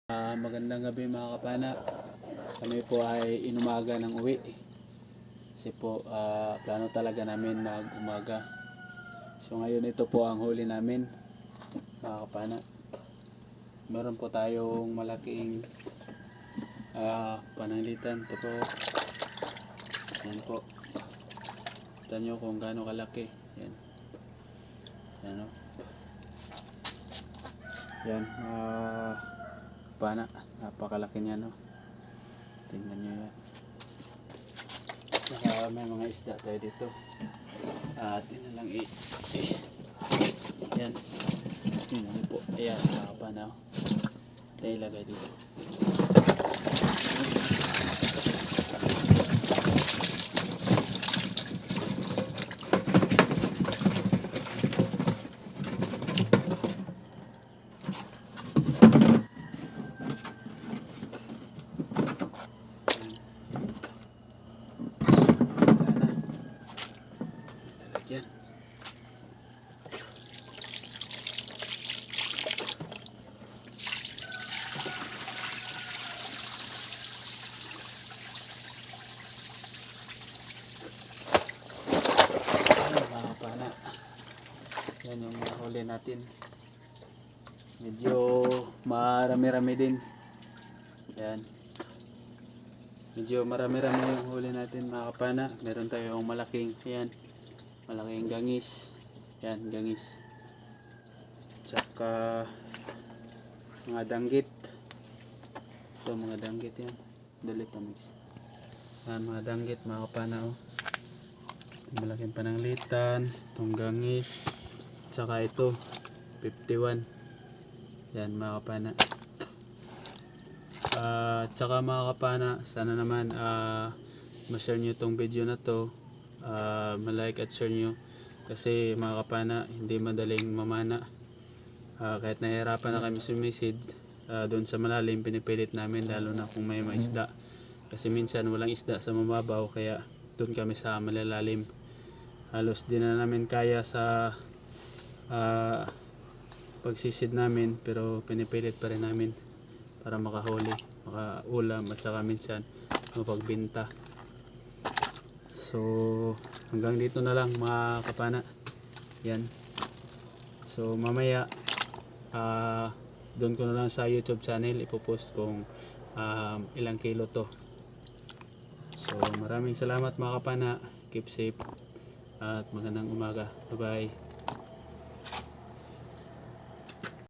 Magandang gabi mga kapana. Kami po ay inumaga ng uwi. Kasi po plano talaga namin mag-umaga. So ngayon ito po ang huli namin mga kapana. Meron po tayong malaking pananglitan. Ito po. Yan po. Kita nyo kung gaano kalaki. Yan. Yan o. Yan. Pana, napakalaki niya, no? Tingnan nyo yan. Saka may mga isda tayo dito. Atin na lang yan. Tingnan po. Ayan, mga pana. Tayo ilagay dito. Yan. Mga pana. Yan yung huli natin. Medyo marami-rami din. Yan. Medyo marami-rami yung huli natin mga kapana. Meron tayong malaking, yan, malaking gangis. Yan, gangis. Tsaka mga danggit. Ito mga danggit yan. Dalit na mix. Yan mga danggit mga kapana. Oh. Malaking pananglitan. Itong gangis. Tsaka ito 51. Yan mga kapana. Tsaka mga kapana, sana naman ma-share nyo itong video na to, ma-like at share nyo, kasi mga kapana hindi madaling mamana. Kahit nahihirapan na kami sumisid doon sa malalim, pinipilit namin, lalo na kung may isda, kasi minsan walang isda sa mababaw, kaya doon kami sa malalalim. Halos di na namin kaya sa pagsisid namin, pero pinipilit pa rin namin para makahuli, makaulam, at saka minsan mapagbenta. So hanggang dito na lang mga kapana. Yan. So mamaya doon ko na lang sa YouTube channel ipopost kung ilang kilo to. So maraming salamat mga kapana. Keep safe at magandang umaga. Bye bye.